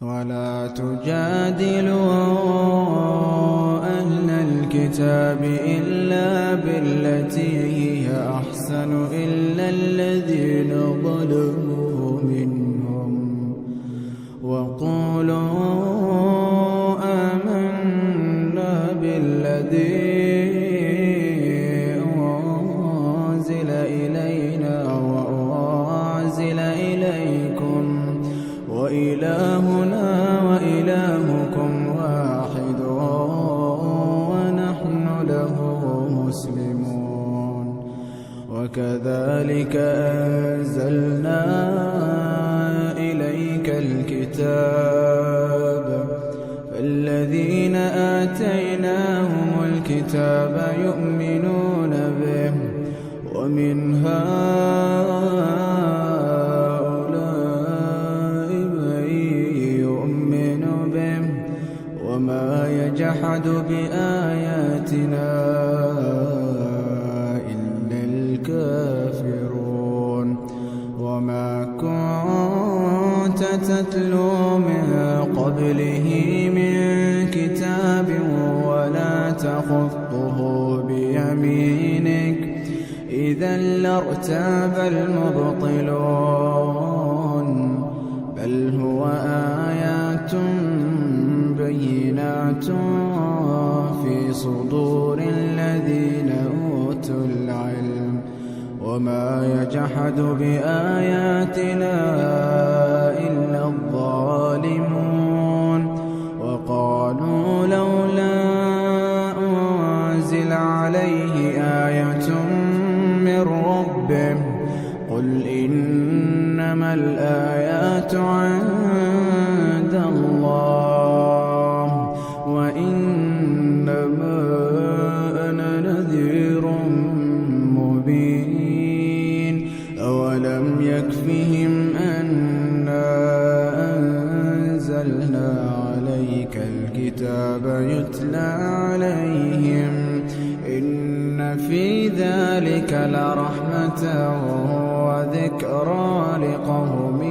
ولا تجادلوا أهل الكتاب إلا بالتي هي أحسن إلا الذين ظلموا منهم وقولوا آمنا بالذي أنزل إلينا وأنزل إليكم وإلهنا وإلهكم واحد ونحن له مسلمون وكذلك أنزلنا إليك الكتاب فالذين آتيناهم الكتاب يؤمنون به ومن هؤلاء من يؤمن به وما يجحد بآياتنا إلا الكافرون وما كنت تتلو من قبله من كتاب ولا تخطه بيمينك إذا لارتاب المبطلون بل هو آيات بينات في صدور الذين أوتوا العلم وما يجحد بآياتنا إلا الظالمون وقالوا لولا أنزل عليه آية من ربه قل إنما الآيات عند الله وإنما أنا نذير مبين أولم يكفهم أنا أنزلنا عليك الكتاب يتلى عليهم إن في ذلك لرحمة وذكرى لقوم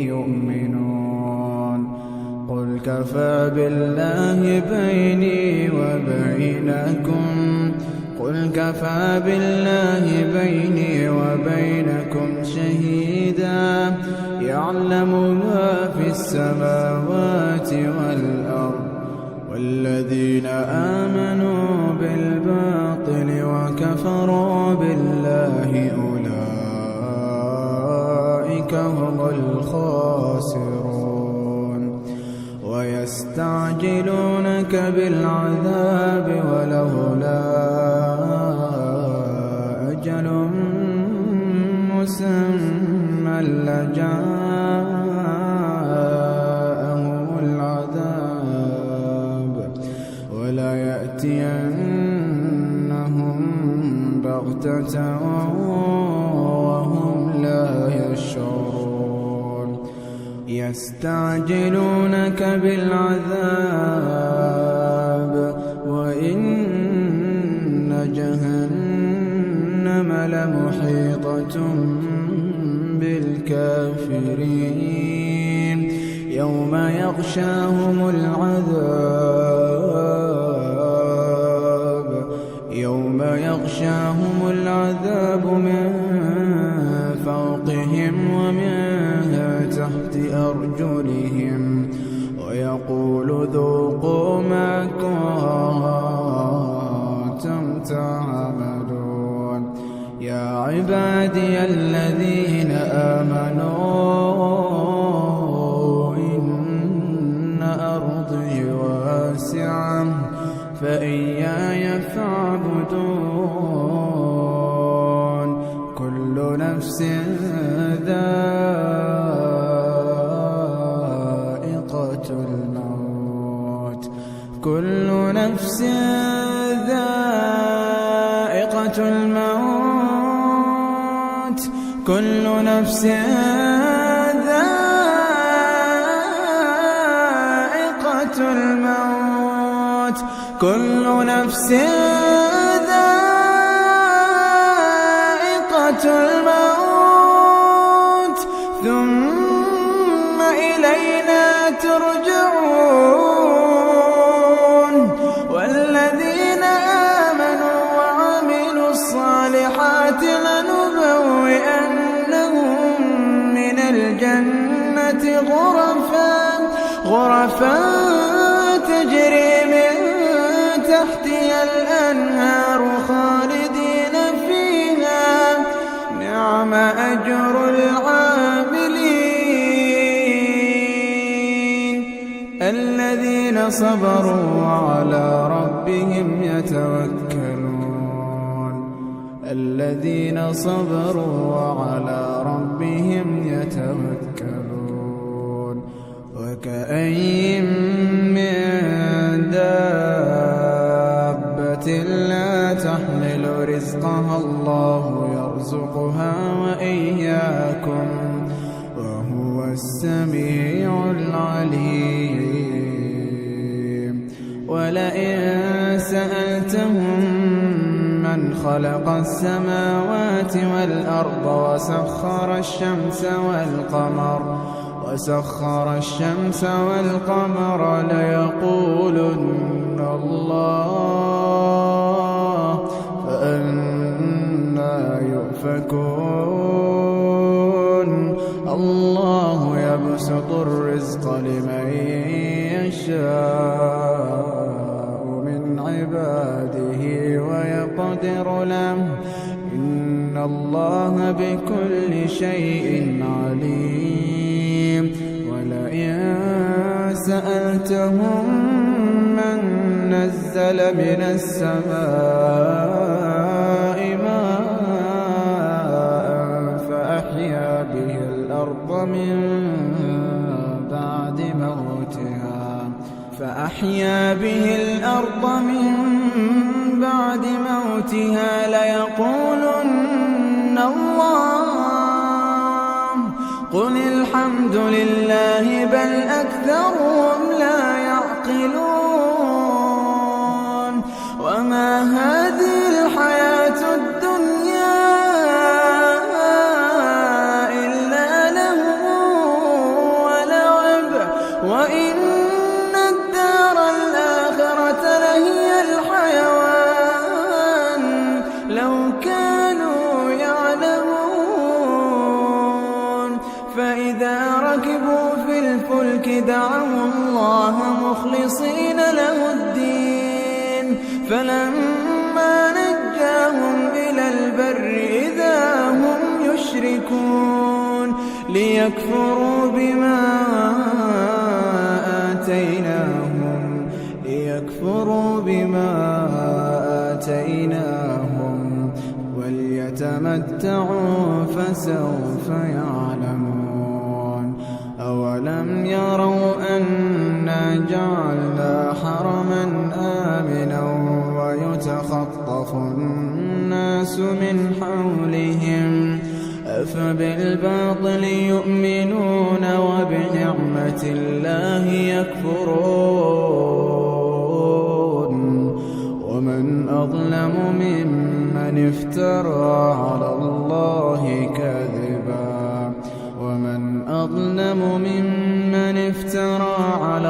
يؤمنون قل كفى بالله بيني وبينكم شهيدا يعلم ما في السماوات والأرض والذين آمنوا بالباطل وكفروا بالله أولئك هم الخاسرون ويستعجلونك بالعذاب ولولا أجل مسمى لجاءهم العذاب وليأتينهم بغتة وهم لا يشعرون يستعجلونك بالعذاب وإن جهنم لمحيطة بالكافرين يوم يغشاهم العذاب من فوقهم ومن تحت أرجلهم ويقول ذوقوا ما كنتم تعملون يا عبادي الذين آمنوا إن أرضي واسعة فإياي فاعبدون كل نفس ذائقة الموت كل نفس ذائقة الموت كل نفس ذائقة الموت كل نفس ذائقة الموت ثم إلينا ترجعون والذين آمنوا وعملوا الصالحات لنبوئنهم من الجنة غرفا تجري من تحتها الأنهار خالدين فيها نعم أجر العاملين الذين صبروا وعلى ربهم يتوكلون الذين صبروا وعلى ربهم يتوكلون وكأين من دابة لا تحمل رزقها الله يرزقها وإياكم وهو السميع العليم ولئن سألتهم من خلق السماوات والأرض وسخر الشمس والقمر ليقولن الله فأنى يؤفكون الله يبسط الرزق لمن يشاء من عباده ويقدر له إن الله بكل شيء عليم ولئن سألتهم من نزل من السماء ماء فأحيا به الأرض من بعد موتها ليقولن الله قل الحمد لله بل أكثرهم لا يعقلون وما هذه الحياة الدنيا إلا لهو ولعب وإن الدار الآخرة لهي الحيوان لو كانوا يعلمون فإذا ركبوا في الفلك دعوا الله مخلصين له الدين فلما نجاهم إلى البر إذا هم يشركون ليكفروا بما آتيناهم وليتمتعوا فسوف يعلمون أولم يروا أنا جعلنا حرما آمنا ويتخطف الناس من حولهم أفبالباطل يؤمنون وبنعمة الله يكفرون ومن أظلم ممن افترى على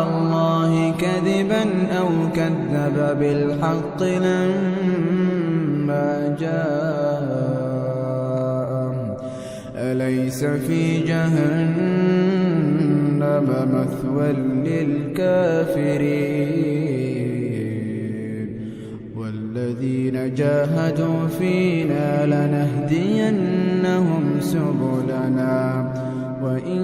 الله كذبا أو كذب بالحق لما جاءه أليس في جهنم مثوى للكافرين والذين جاهدوا فينا لنهدينهم سبلنا وإن